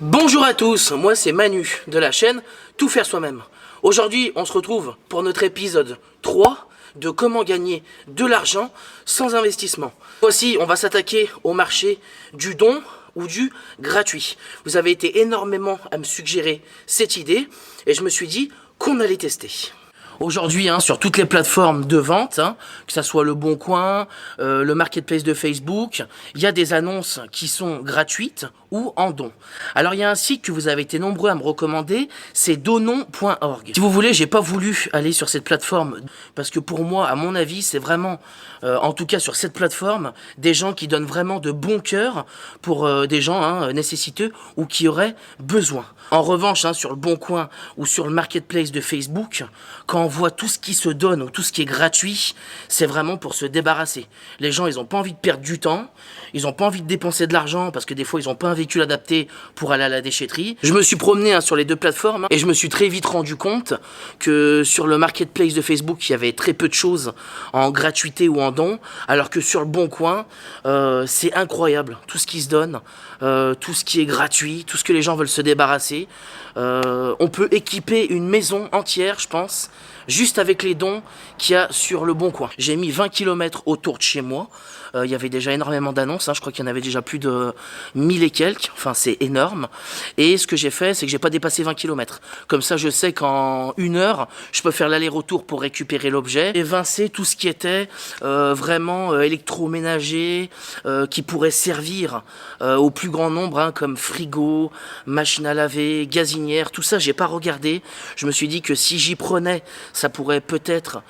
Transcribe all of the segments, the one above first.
Bonjour à tous, moi c'est Manu de la chaîne Tout faire soi-même. Aujourd'hui on se retrouve pour notre épisode 3 de comment gagner de l'argent sans investissement. Voici, on va s'attaquer au marché du don ou du gratuit. Vous avez été énormément à me suggérer cette idée et je me suis dit qu'on allait tester. Aujourd'hui, sur toutes les plateformes de vente, que ce soit le Bon Coin, le Marketplace de Facebook, il y a des annonces qui sont gratuites ou en don. Alors, il y a un site que vous avez été nombreux à me recommander, c'est donon.org. Si vous voulez, j'ai pas voulu aller sur cette plateforme parce que pour moi, à mon avis, c'est vraiment, en tout cas sur cette plateforme, des gens qui donnent vraiment de bon cœur pour des gens nécessiteux ou qui auraient besoin. En revanche, sur le Bon Coin ou sur le Marketplace de Facebook, quand on voit tout ce qui se donne ou tout ce qui est gratuit, c'est vraiment pour se débarrasser. Les gens, ils n'ont pas envie de perdre du temps, ils n'ont pas envie de dépenser de l'argent parce que des fois, ils n'ont pas un véhicule adapté pour aller à la déchetterie. Je me suis promené sur les deux plateformes et je me suis très vite rendu compte que sur le Marketplace de Facebook, il y avait très peu de choses en gratuité ou en don, alors que sur le Bon Coin, c'est incroyable. Tout ce qui se donne, tout ce qui est gratuit, tout ce que les gens veulent se débarrasser. On peut équiper une maison entière, je pense, juste avec les dons qu'il y a sur le Bon Coin. J'ai mis 20 km autour de chez moi. Il y avait déjà énormément d'annonces, je crois qu'il y en avait déjà plus de 1000 et quelques, enfin c'est énorme. Et ce que j'ai fait, c'est que j'ai pas dépassé 20 km. Comme ça, je sais qu'en 1 heure, je peux faire l'aller-retour pour récupérer l'objet, évincer tout ce qui était vraiment électroménager, qui pourrait servir au plus grand nombre, comme frigo, machine à laver, gazinière, tout ça, j'ai pas regardé. Je me suis dit que si j'y prenais, ça pourrait peut-être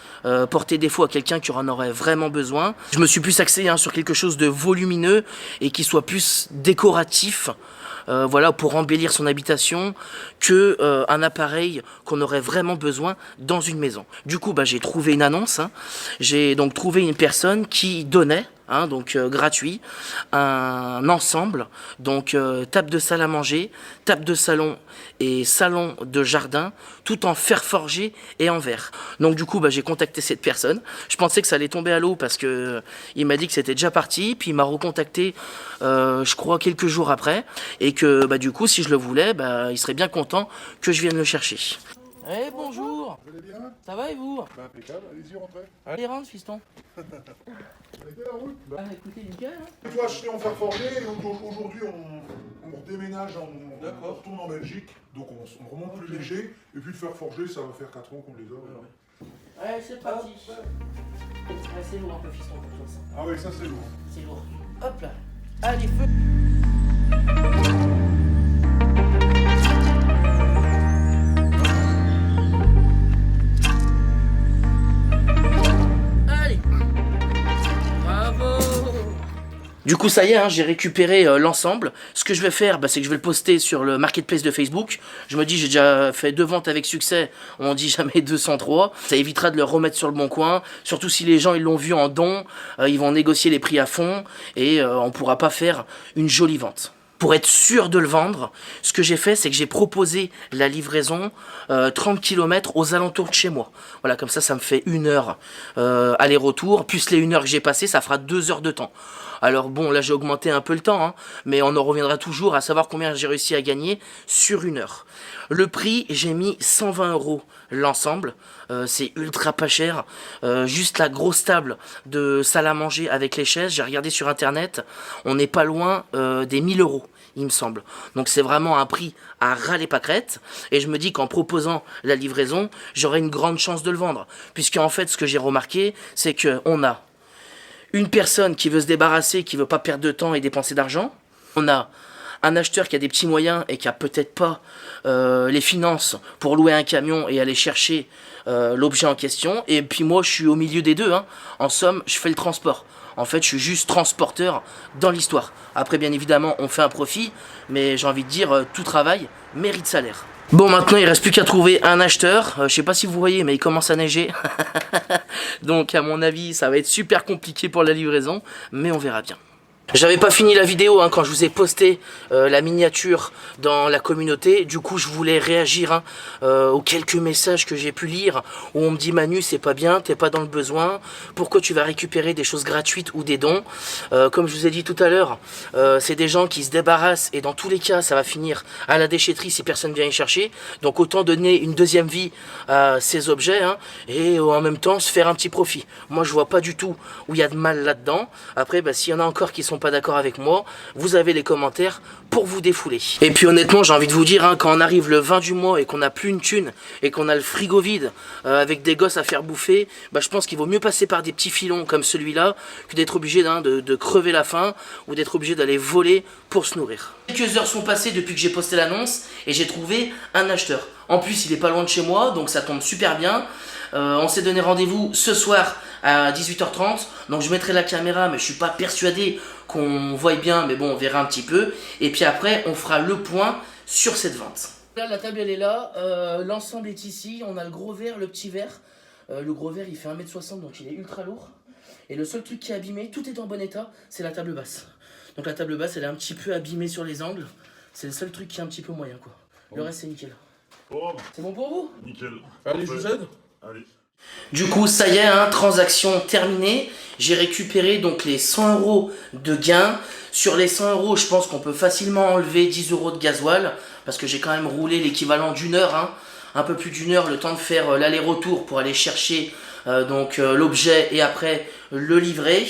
porter défaut à quelqu'un qui en aurait vraiment besoin. Je me suis plus axé sur quelque chose de volumineux et qui soit plus décoratif, voilà, pour embellir son habitation, que un appareil qu'on aurait vraiment besoin dans une maison. Du coup, j'ai trouvé une annonce. J'ai donc trouvé une personne qui donnait, donc gratuit, un ensemble, donc table de salle à manger, table de salon et salon de jardin, tout en fer forgé et en verre. Donc du coup, j'ai contacté cette personne. Je pensais que ça allait tomber à l'eau parce que il m'a dit que c'était déjà parti, puis il m'a recontacté, je crois quelques jours après, et que du coup, si je le voulais, il serait bien content que je vienne le chercher. Eh bonjour. Vous allez bien? Ça va et vous? Impeccable, allez-y, rentrez. Allez, rentre, fiston. Vous avez fait la route? Écoutez, nickel. Une fois acheté en fer forgé, et donc aujourd'hui on redéménage, on retourne en Belgique, donc on remonte plus léger, et puis le fer forgé, ça va faire 4 ans qu'on les a. Allez, c'est parti. C'est lourd un peu, fiston, pour toi, ça. Ah oui, ça c'est lourd. C'est lourd. Hop là. Allez, feu. Du coup, ça y est, j'ai récupéré l'ensemble. Ce que je vais faire, c'est que je vais le poster sur le Marketplace de Facebook. Je me dis, j'ai déjà fait 2 ventes avec succès. On dit jamais 203. Ça évitera de le remettre sur le Bon Coin. Surtout si les gens ils l'ont vu en don, ils vont négocier les prix à fond et on pourra pas faire une jolie vente. Pour être sûr de le vendre, ce que j'ai fait, c'est que j'ai proposé la livraison 30 km aux alentours de chez moi. Voilà, comme ça me fait 1 heure aller-retour, plus les 1 heure que j'ai passé, ça fera 2 heures de temps. Alors bon, là j'ai augmenté un peu le temps, mais on en reviendra toujours à savoir combien j'ai réussi à gagner sur 1 heure. Le prix, j'ai mis 120 € l'ensemble, c'est ultra pas cher, juste la grosse table de salle à manger avec les chaises, j'ai regardé sur internet, on n'est pas loin des 1000 €. Il me semble. Donc c'est vraiment un prix à ras les pâquerettes. Et je me dis qu'en proposant la livraison, j'aurai une grande chance de le vendre. Puisque en fait, ce que j'ai remarqué, c'est qu'on a une personne qui veut se débarrasser, qui veut pas perdre de temps et dépenser d'argent. On a un acheteur qui a des petits moyens et qui a peut-être pas les finances pour louer un camion et aller chercher l'objet en question. Et puis moi, je suis au milieu des deux. En somme, je fais le transport. En fait, je suis juste transporteur dans l'histoire. Après, bien évidemment, on fait un profit, mais j'ai envie de dire, tout travail mérite salaire. Bon, maintenant, il reste plus qu'à trouver un acheteur. Je sais pas si vous voyez, mais il commence à neiger. Donc, à mon avis, ça va être super compliqué pour la livraison, mais on verra bien. J'avais pas fini la vidéo hein, quand je vous ai posté la miniature dans la communauté. Du coup je voulais réagir hein, aux quelques messages que j'ai pu lire où on me dit Manu c'est pas bien, t'es pas dans le besoin, pourquoi tu vas récupérer des choses gratuites ou des dons. Comme je vous ai dit tout à l'heure, c'est des gens qui se débarrassent et dans tous les cas ça va finir à la déchetterie si personne vient y chercher. Donc autant donner une deuxième vie à ces objets hein, et en même temps se faire un petit profit. Moi je vois pas du tout où il y a de mal là-dedans. Après bah, s'il y en a encore qui sont pas d'accord avec moi, vous avez les commentaires pour vous défouler. Et puis honnêtement j'ai envie de vous dire hein, quand on arrive le 20 du mois et qu'on n'a plus une thune et qu'on a le frigo vide avec des gosses à faire bouffer, bah, je pense qu'il vaut mieux passer par des petits filons comme celui-là que d'être obligé hein, de crever la faim ou d'être obligé d'aller voler pour se nourrir. Quelques heures sont passées depuis que j'ai posté l'annonce et j'ai trouvé un acheteur. En plus il est pas loin de chez moi donc ça tombe super bien. On s'est donné rendez-vous ce soir à 18h30, donc je mettrai la caméra mais je suis pas persuadé qu'on voie bien, mais bon on verra un petit peu, et puis après on fera le point sur cette vente. Là la table elle est là, l'ensemble est ici, on a le gros verre, le petit verre, le gros verre il fait 1m60 donc il est ultra lourd, et le seul truc qui est abîmé, tout est en bon état, c'est la table basse. Donc la table basse elle est un petit peu abîmée sur les angles, c'est le seul truc qui est un petit peu moyen quoi, le reste c'est nickel. Bon. C'est bon pour vous? Nickel. Allez, je vous aide. Allez. Du coup, ça y est, hein, transaction terminée. J'ai récupéré donc les 100 € de gain. Sur les 100 €, je pense qu'on peut facilement enlever 10 € de gasoil. Parce que j'ai quand même roulé l'équivalent d'une heure, hein, un peu plus d'une heure, le temps de faire l'aller-retour pour aller chercher l'objet et après le livrer.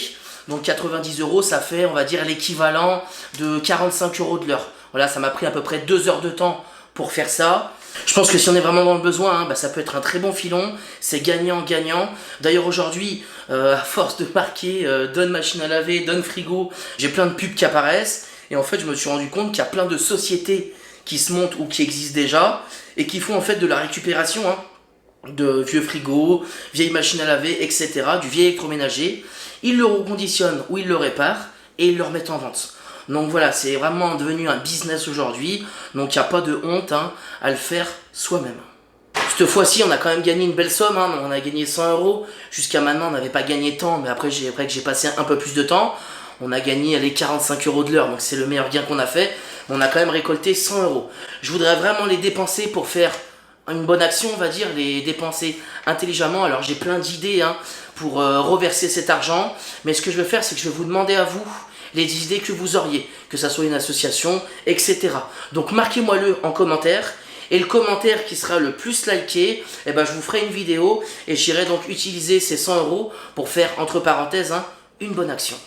Donc 90 €, ça fait, on va dire, l'équivalent de 45 € de l'heure. Voilà, ça m'a pris à peu près 2 heures de temps pour faire ça. Je pense que si on est vraiment dans le besoin, hein, bah, ça peut être un très bon filon, c'est gagnant-gagnant. D'ailleurs aujourd'hui, à force de marquer donne machine à laver, donne frigo, j'ai plein de pubs qui apparaissent. Et en fait, je me suis rendu compte qu'il y a plein de sociétés qui se montent ou qui existent déjà et qui font en fait de la récupération hein, de vieux frigos, vieilles machines à laver, etc., du vieil électroménager. Ils le reconditionnent ou ils le réparent et ils le remettent en vente. Donc voilà, c'est vraiment devenu un business aujourd'hui, donc il n'y a pas de honte hein, à le faire soi-même. Cette fois-ci, on a quand même gagné une belle somme, hein, on a gagné 100 €, jusqu'à maintenant on n'avait pas gagné tant, mais après que j'ai passé un peu plus de temps, on a gagné les 45 € de l'heure, donc c'est le meilleur gain qu'on a fait, mais on a quand même récolté 100 €. Je voudrais vraiment les dépenser pour faire une bonne action, on va dire, les dépenser intelligemment. Alors j'ai plein d'idées hein, pour reverser cet argent, mais ce que je vais faire, c'est que je vais vous demander à vous les idées que vous auriez, que ça soit une association, etc. Donc marquez-moi-le en commentaire, et le commentaire qui sera le plus liké, eh ben, je vous ferai une vidéo, et j'irai donc utiliser ces 100 € pour faire, entre parenthèses, hein, une bonne action.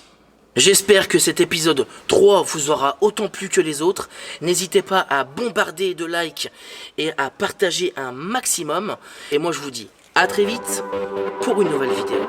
J'espère que cet épisode 3 vous aura autant plu que les autres. N'hésitez pas à bombarder de likes et à partager un maximum. Et moi je vous dis à très vite pour une nouvelle vidéo.